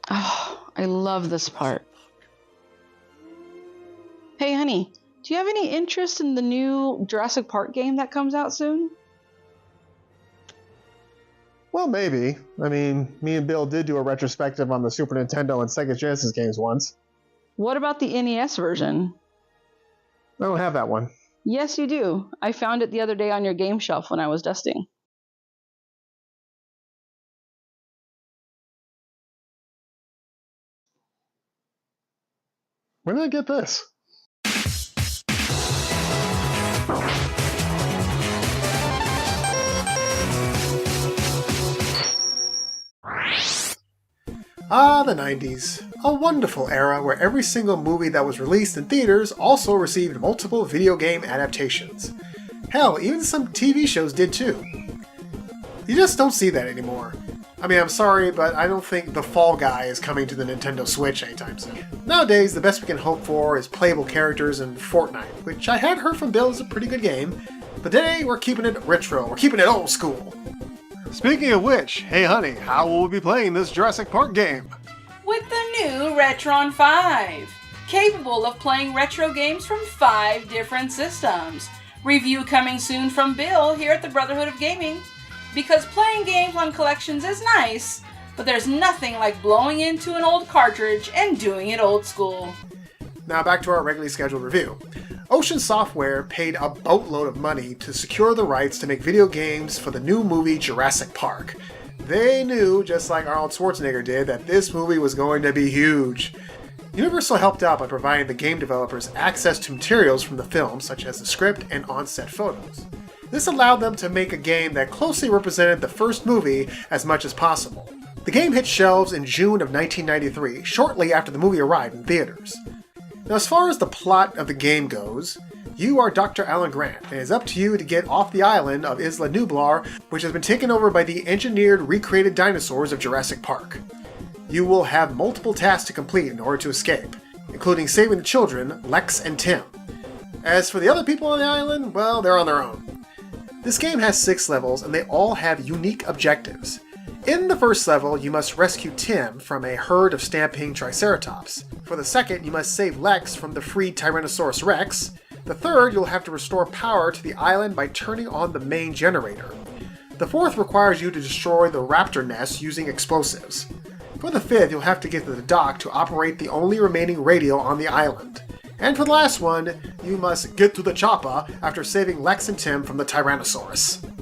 Oh, I love this part. Hey, honey, do you have any interest in the new Jurassic Park game that comes out soon? Well, maybe. I mean, me and Bill did do a retrospective on the Super Nintendo and Sega Genesis games once. What about the NES version? I don't have that one. Yes, you do. I found it the other day on your game shelf when I was dusting. Where did I get this? Ah, the 90s. A wonderful era where every single movie that was released in theaters also received multiple video game adaptations. Hell, even some TV shows did too. You just don't see that anymore. I mean, I'm sorry, but I don't think The Fall Guy is coming to the Nintendo Switch anytime soon. Nowadays, the best we can hope for is playable characters in Fortnite, which I had heard from Bill is a pretty good game, but today we're keeping it retro, we're keeping it old school. Speaking of which, hey honey, how will we be playing this Jurassic Park game? With the new Retron 5, capable of playing retro games from 5 different systems. Review coming soon from Bill here at the Brotherhood of Gaming. Because playing games on collections is nice, but there's nothing like blowing into an old cartridge and doing it old school. Now back to our regularly scheduled review. Ocean Software paid a boatload of money to secure the rights to make video games for the new movie Jurassic Park. They knew, just like Arnold Schwarzenegger did, that this movie was going to be huge. Universal helped out by providing the game developers access to materials from the film, such as the script and on-set photos. This allowed them to make a game that closely represented the first movie as much as possible. The game hit shelves in June of 1993, shortly after the movie arrived in theaters. Now, as far as the plot of the game goes, you are Dr. Alan Grant, and it's up to you to get off the island of Isla Nublar, which has been taken over by the engineered, recreated dinosaurs of Jurassic Park. You will have multiple tasks to complete in order to escape, including saving the children, Lex and Tim. As for the other people on the island, well, they're on their own. This game has 6 levels, and they all have unique objectives. In the first level, you must rescue Tim from a herd of stamping Triceratops. For the second, you must save Lex from the freed Tyrannosaurus Rex. The third, you'll have to restore power to the island by turning on the main generator. The fourth requires you to destroy the raptor nest using explosives. For the fifth, you'll have to get to the dock to operate the only remaining radio on the island. And for the last one, you must get to the chopper after saving Lex and Tim from the Tyrannosaurus.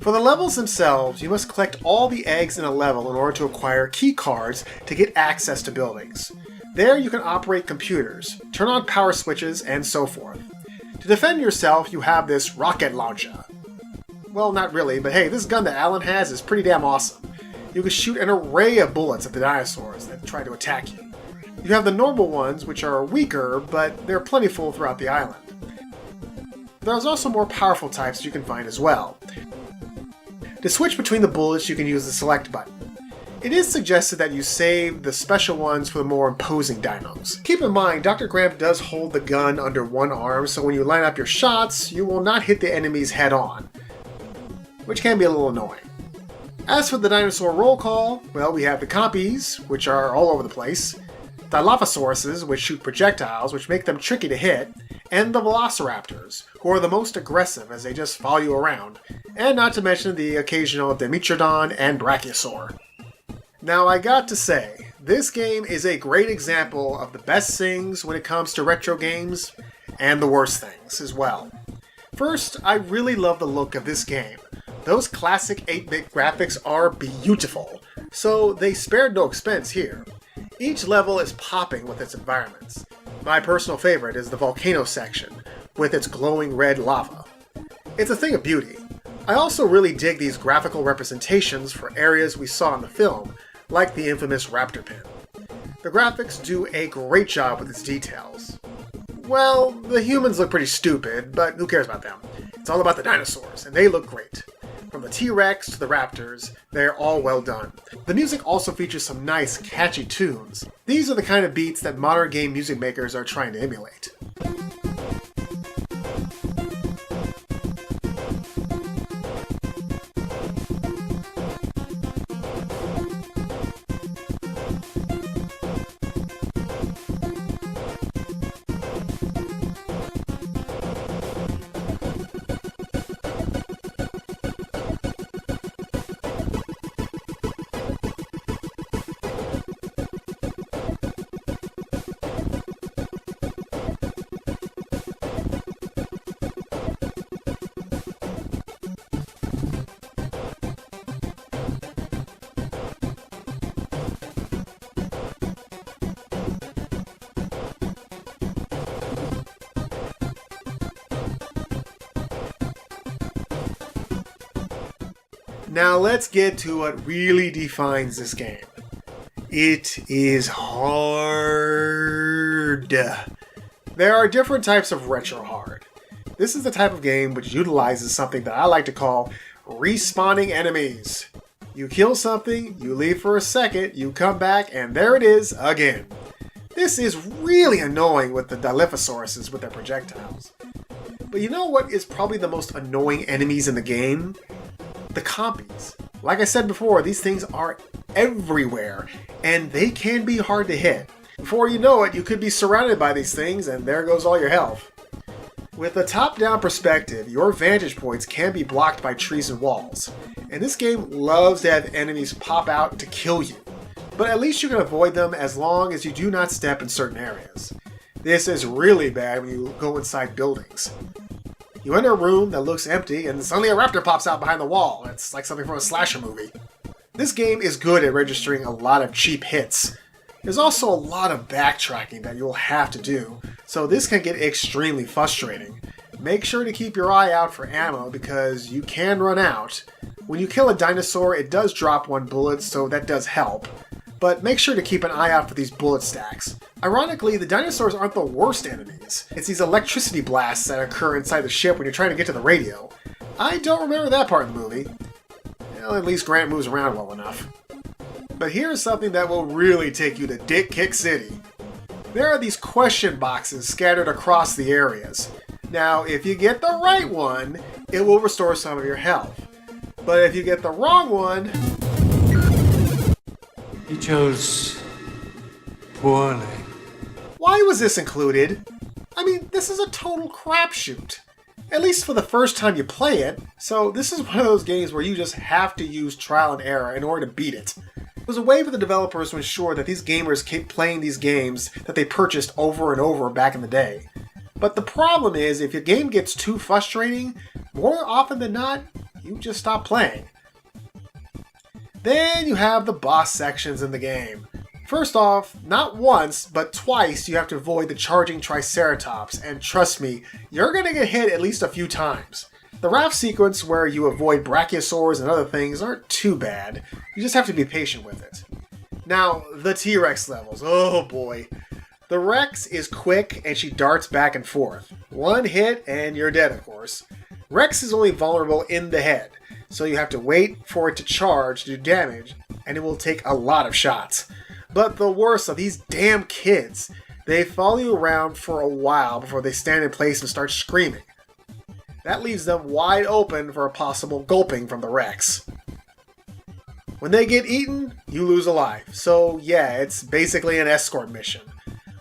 For the levels themselves, you must collect all the eggs in a level in order to acquire key cards to get access to buildings. There you can operate computers, turn on power switches, and so forth. To defend yourself, you have this rocket launcher. Well, not really, but hey, this gun that Alan has is pretty damn awesome. You can shoot an array of bullets at the dinosaurs that try to attack you. You have the normal ones, which are weaker, but they're plentiful throughout the island. There's also more powerful types you can find as well. To switch between the bullets, you can use the select button. It is suggested that you save the special ones for the more imposing dinos. Keep in mind, Dr. Gramp does hold the gun under one arm, so when you line up your shots, you will not hit the enemies head on, which can be a little annoying. As for the dinosaur roll call, well, we have the Compies, which are all over the place, Dilophosaurus, which shoot projectiles, which make them tricky to hit, and the Velociraptors, who are the most aggressive as they just follow you around, and not to mention the occasional Dimetrodon and Brachiosaur. Now I got to say, this game is a great example of the best things when it comes to retro games, and the worst things as well. First, I really love the look of this game. Those classic 8-bit graphics are beautiful, so they spared no expense here. Each level is popping with its environments. My personal favorite is the volcano section, with its glowing red lava. It's a thing of beauty. I also really dig these graphical representations for areas we saw in the film, like the infamous raptor pen. The graphics do a great job with its details. Well, the humans look pretty stupid, but who cares about them? It's all about the dinosaurs, and they look great. From the T-Rex to the Raptors, they're all well done. The music also features some nice, catchy tunes. These are the kind of beats that modern game music makers are trying to emulate. Now let's get to what really defines this game. It is hard. There are different types of retro hard. This is the type of game which utilizes something that I like to call respawning enemies. You kill something, you leave for a second, you come back, and there it is again. This is really annoying with the Dilophosaurus with their projectiles. But you know what is probably the most annoying enemies in the game? The compies. Like I said before, these things are everywhere, and they can be hard to hit. Before you know it, you could be surrounded by these things, and there goes all your health. With a top-down perspective, your vantage points can be blocked by trees and walls, and this game loves to have enemies pop out to kill you. But at least you can avoid them as long as you do not step in certain areas. This is really bad when you go inside buildings. You enter a room that looks empty, and suddenly a raptor pops out behind the wall. It's like something from a slasher movie. This game is good at registering a lot of cheap hits. There's also a lot of backtracking that you'll have to do, so this can get extremely frustrating. Make sure to keep your eye out for ammo because you can run out. When you kill a dinosaur, it does drop 1 bullet, so that does help. But make sure to keep an eye out for these bullet stacks. Ironically, the dinosaurs aren't the worst enemies. It's these electricity blasts that occur inside the ship when you're trying to get to the radio. I don't remember that part of the movie. Well, at least Grant moves around well enough. But here's something that will really take you to Dick Kick City. There are these question boxes scattered across the areas. Now, if you get the right one, it will restore some of your health. But if you get the wrong one... You chose poorly. Why was this included? I mean, this is a total crapshoot. At least for the first time you play it, so this is one of those games where you just have to use trial and error in order to beat it. It was a way for the developers to ensure that these gamers keep playing these games that they purchased over and over back in the day. But the problem is, if your game gets too frustrating, more often than not, you just stop playing. Then you have the boss sections in the game. First off, not once, but twice you have to avoid the charging Triceratops, and trust me, you're gonna get hit at least a few times. The raft sequence where you avoid brachiosaurs and other things aren't too bad. You just have to be patient with it. Now, the T-Rex levels. Oh boy. The Rex is quick and she darts back and forth. One hit and you're dead, of course. Rex is only vulnerable in the head, so you have to wait for it to charge to do damage, and it will take a lot of shots. But the worst of these damn kids, they follow you around for a while before they stand in place and start screaming. That leaves them wide open for a possible gulping from the Rex. When they get eaten, you lose a life. So yeah, it's basically an escort mission.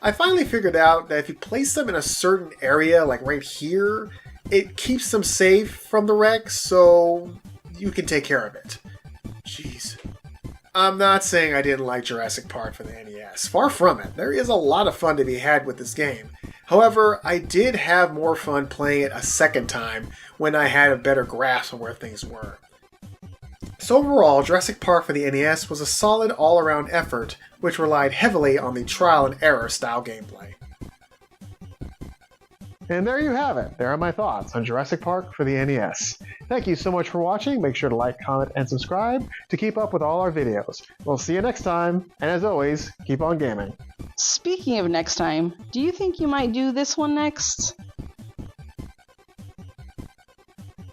I finally figured out that if you place them in a certain area, like right here, it keeps them safe from the Rex, so you can take care of it. Jeez. I'm not saying I didn't like Jurassic Park for the NES. Far from it. There is a lot of fun to be had with this game. However, I did have more fun playing it a second time when I had a better grasp of where things were. So overall, Jurassic Park for the NES was a solid all-around effort which relied heavily on the trial and error style gameplay. And there you have it. There are my thoughts on Jurassic Park for the NES. Thank you so much for watching. Make sure to like, comment, and subscribe to keep up with all our videos. We'll see you next time, and as always, keep on gaming. Speaking of next time, do you think you might do this one next?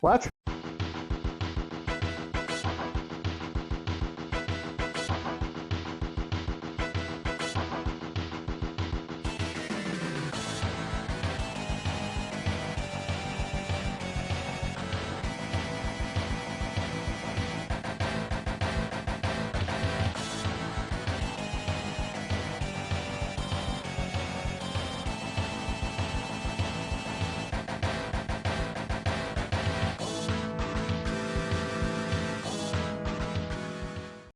What?